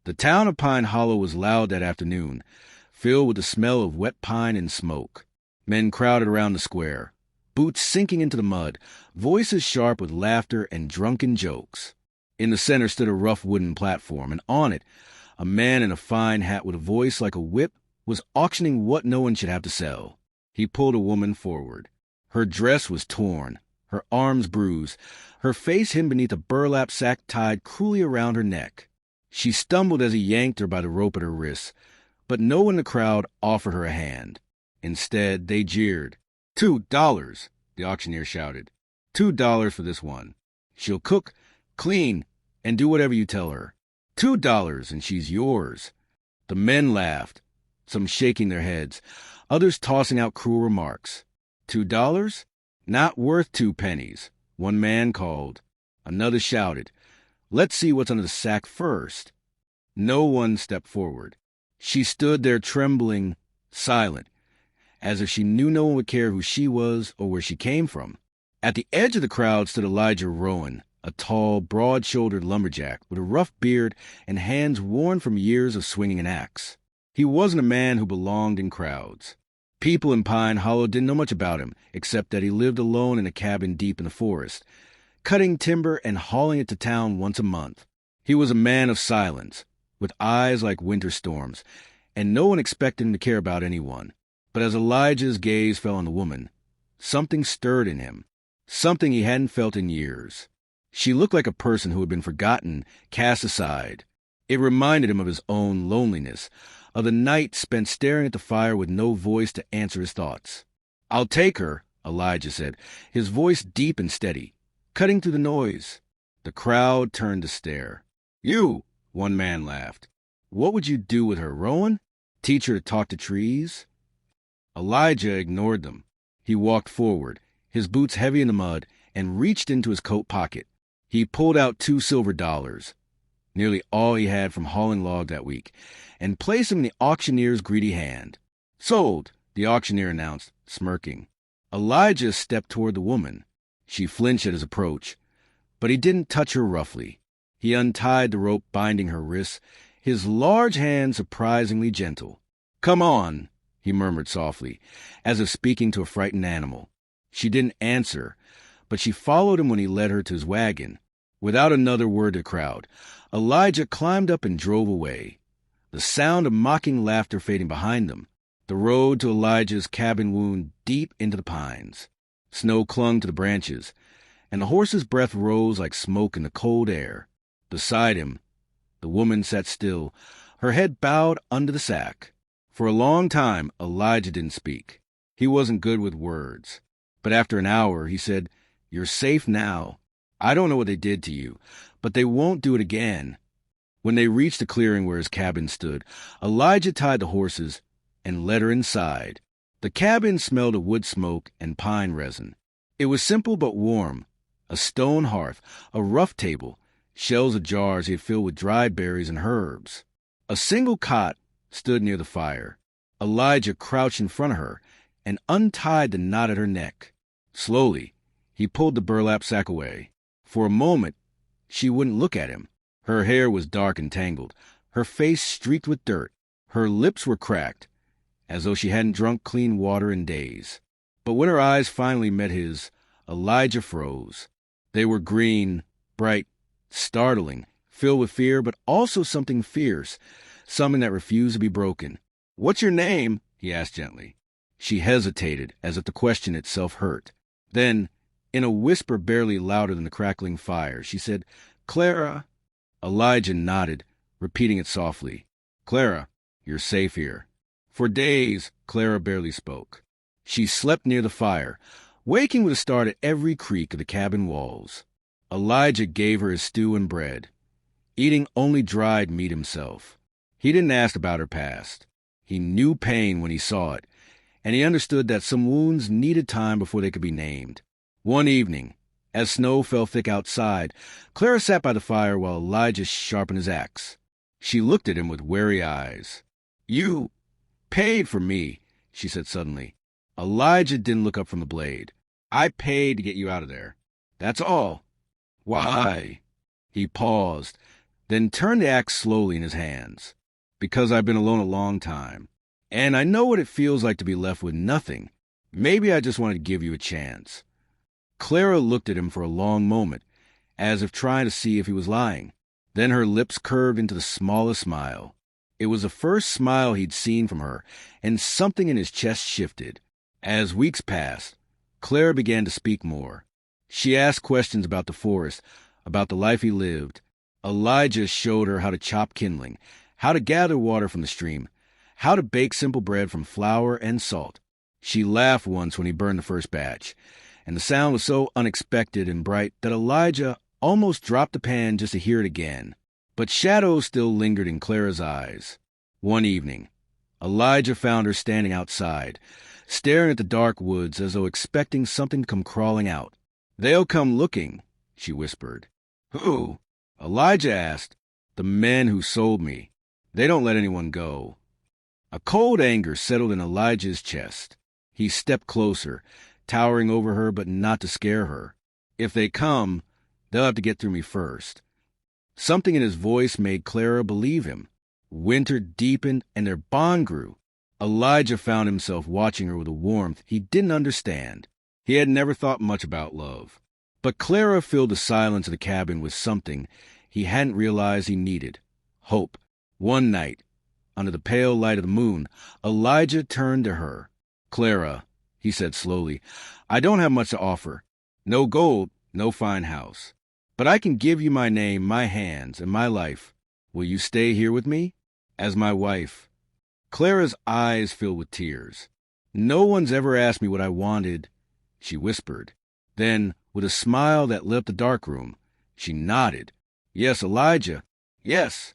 The town of Pine Hollow was loud that afternoon, filled with the smell of wet pine and smoke. Men crowded around the square, boots sinking into the mud, voices sharp with laughter and drunken jokes. In the center stood a rough wooden platform, and on it, a man in a fine hat with a voice like a whip was auctioning what no one should have to sell. He pulled a woman forward. Her dress was torn, her arms bruised, her face hidden beneath a burlap sack tied cruelly around her neck. She stumbled as he yanked her by the rope at her wrists, but no one in the crowd offered her a hand. Instead, they jeered. $2, the auctioneer shouted. $2 for this one. She'll cook, clean, and do whatever you tell her. $2, and she's yours. The men laughed, some shaking their heads, others tossing out cruel remarks. $2? Not worth 2 pennies, one man called. Another shouted, let's see what's under the sack first. No one stepped forward. She stood there trembling, silent, as if she knew no one would care who she was or where she came from. At the edge of the crowd stood Elijah Rowan, a tall, broad-shouldered lumberjack with a rough beard and hands worn from years of swinging an axe. He wasn't a man who belonged in crowds. People in Pine Hollow didn't know much about him, except that he lived alone in a cabin deep in the forest, cutting timber and hauling it to town once a month. He was a man of silence, with eyes like winter storms, and no one expected him to care about anyone. But as Elijah's gaze fell on the woman, something stirred in him, something he hadn't felt in years. She looked like a person who had been forgotten, cast aside. It reminded him of his own loneliness, of the night spent staring at the fire with no voice to answer his thoughts. I'll take her, Elijah said, his voice deep and steady, cutting through the noise. The crowd turned to stare. You, one man laughed. What would you do with her, Rowan? Teach her to talk to trees? Elijah ignored them. He walked forward, his boots heavy in the mud, and reached into his coat pocket. He pulled out $2 silver, nearly all he had from hauling log that week, and placed them in the auctioneer's greedy hand. Sold, the auctioneer announced, smirking. Elijah stepped toward the woman. She flinched at his approach, but he didn't touch her roughly. He untied the rope binding her wrists, his large hand surprisingly gentle. Come on, he murmured softly, as if speaking to a frightened animal. She didn't answer, but she followed him when he led her to his wagon. Without another word to the crowd, Elijah climbed up and drove away, the sound of mocking laughter fading behind them. The road to Elijah's cabin wound deep into the pines. Snow clung to the branches, and the horse's breath rose like smoke in the cold air. Beside him, the woman sat still, her head bowed under the sack. For a long time, Elijah didn't speak. He wasn't good with words. But after an hour, he said, You're safe now. I don't know what they did to you, but they won't do it again. When they reached the clearing where his cabin stood, Elijah tied the horses and led her inside. The cabin smelled of wood smoke and pine resin. It was simple but warm. A stone hearth, a rough table, shelves of jars he had filled with dried berries and herbs. A single cot stood near the fire. Elijah crouched in front of her and untied the knot at her neck. Slowly, he pulled the burlap sack away. For a moment, she wouldn't look at him. Her hair was dark and tangled, her face streaked with dirt. Her lips were cracked, as though she hadn't drunk clean water in days. But when her eyes finally met his, Elijah froze. They were green, bright, startling, filled with fear, but also something fierce, something that refused to be broken. What's your name? He asked gently. She hesitated, as if the question itself hurt. Then, in a whisper barely louder than the crackling fire, she said, Clara. Elijah nodded, repeating it softly. Clara, you're safe here. For days, Clara barely spoke. She slept near the fire, waking with a start at every creak of the cabin walls. Elijah gave her his stew and bread, eating only dried meat himself. He didn't ask about her past. He knew pain when he saw it, and he understood that some wounds needed time before they could be named. One evening, as snow fell thick outside, Clara sat by the fire while Elijah sharpened his axe. She looked at him with wary eyes. You paid for me, she said suddenly. Elijah didn't look up from the blade. I paid to get you out of there. That's all. Why? He paused, then turned the axe slowly in his hands. "Because I've been alone a long time, and I know what it feels like to be left with nothing. Maybe I just wanted to give you a chance." Clara looked at him for a long moment, as if trying to see if he was lying. Then her lips curved into the smallest smile. It was the first smile he'd seen from her, and something in his chest shifted. As weeks passed, Clara began to speak more. She asked questions about the forest, about the life he lived. Elijah showed her how to chop kindling, how to gather water from the stream, how to bake simple bread from flour and salt. She laughed once when he burned the first batch, and the sound was so unexpected and bright that Elijah almost dropped the pan just to hear it again. But shadows still lingered in Clara's eyes. One evening, Elijah found her standing outside, staring at the dark woods as though expecting something to come crawling out. "They'll come looking," she whispered. "Who?" Elijah asked. "The men who sold me. They don't let anyone go." A cold anger settled in Elijah's chest. He stepped closer, towering over her but not to scare her. "If they come, they'll have to get through me first." Something in his voice made Clara believe him. Winter deepened and their bond grew. Elijah found himself watching her with a warmth he didn't understand. He had never thought much about love. But Clara filled the silence of the cabin with something he hadn't realized he needed: hope. One night, under the pale light of the moon, Elijah turned to her. "Clara," he said slowly, "I don't have much to offer. No gold, no fine house. But I can give you my name, my hands, and my life. Will you stay here with me? As my wife?" Clara's eyes filled with tears. "No one's ever asked me what I wanted," she whispered. Then, with a smile that lit up the darkroom, she nodded. "Yes, Elijah. Yes."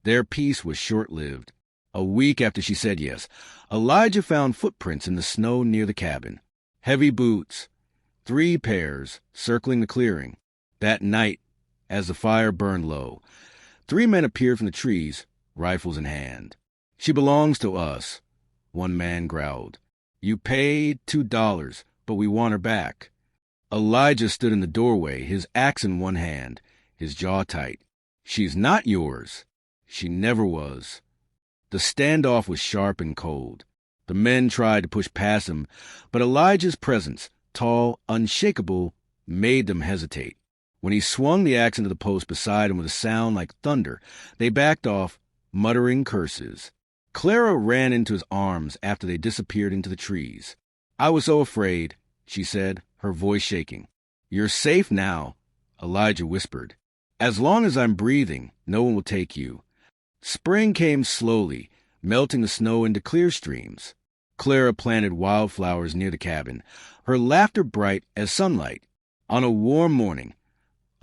Their peace was short-lived. A week after she said yes, Elijah found footprints in the snow near the cabin. Heavy boots, 3 pairs, circling the clearing. That night, as the fire burned low, 3 men appeared from the trees, rifles in hand. "She belongs to us," one man growled. "You paid $2, but we want her back." Elijah stood in the doorway, his axe in one hand, his jaw tight. "She's not yours. She never was." The standoff was sharp and cold. The men tried to push past him, but Elijah's presence, tall, unshakable, made them hesitate. When he swung the axe into the post beside him with a sound like thunder, they backed off, muttering curses. Clara ran into his arms after they disappeared into the trees. "I was so afraid," she said, her voice shaking. "You're safe now," Elijah whispered. "As long as I'm breathing, no one will take you." Spring came slowly, melting the snow into clear streams. Clara planted wildflowers near the cabin, her laughter bright as sunlight. On a warm morning,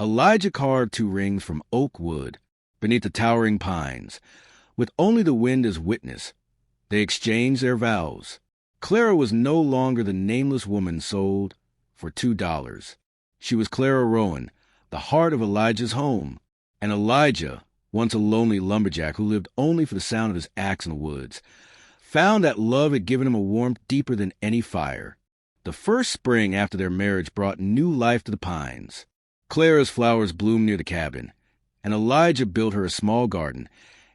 Elijah carved 2 rings from oak wood beneath the towering pines. With only the wind as witness, they exchanged their vows. Clara was no longer the nameless woman sold for $2. She was Clara Rowan, the heart of Elijah's home. And Elijah, once a lonely lumberjack who lived only for the sound of his axe in the woods, found that love had given him a warmth deeper than any fire. The first spring after their marriage brought new life to the pines. Clara's flowers bloomed near the cabin, and Elijah built her a small garden,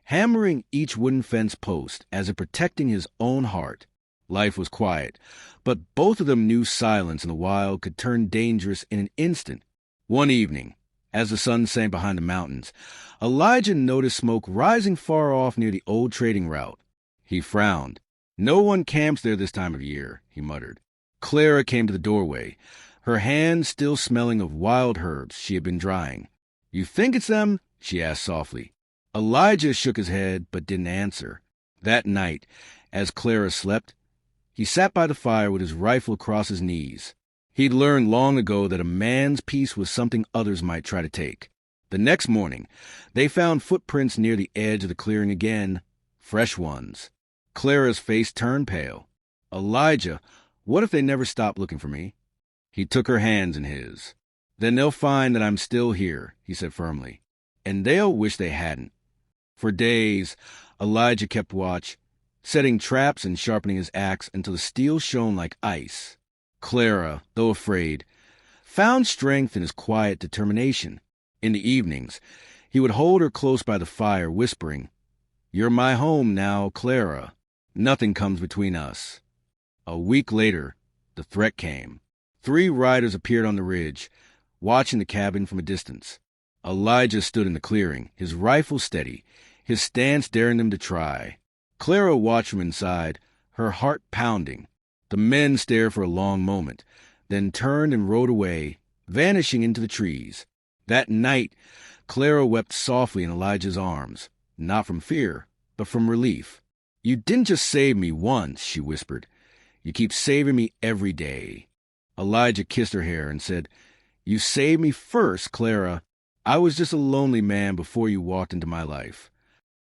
hammering each wooden fence post as if protecting his own heart. Life was quiet, but both of them knew silence in the wild could turn dangerous in an instant. One evening, as the sun sank behind the mountains, Elijah noticed smoke rising far off near the old trading route. He frowned. "No one camps there this time of year," he muttered. Clara came to the doorway, her hands still smelling of wild herbs she had been drying. "You think it's them?" she asked softly. Elijah shook his head but didn't answer. That night, as Clara slept, he sat by the fire with his rifle across his knees. He'd learned long ago that a man's peace was something others might try to take. The next morning, they found footprints near the edge of the clearing again, fresh ones. Clara's face turned pale. "Elijah, what if they never stop looking for me?" He took her hands in his. "Then they'll find that I'm still here," he said firmly. "And they'll wish they hadn't." For days, Elijah kept watch, setting traps and sharpening his axe until the steel shone like ice. Clara, though afraid, found strength in his quiet determination. In the evenings, He would hold her close by the fire, whispering, "You're my home now, Clara. Nothing comes between us." A week later, the threat came. 3 riders appeared on the ridge, watching the cabin from a distance. Elijah stood in the clearing, his rifle steady, his stance daring them to try. Clara watched from inside, her heart pounding. The men stared for a long moment, then turned and rode away, vanishing into the trees. That night, Clara wept softly in Elijah's arms, not from fear, but from relief. "You didn't just save me once," she whispered. "You keep saving me every day." Elijah kissed her hair and said, "You saved me first, Clara. I was just a lonely man before you walked into my life.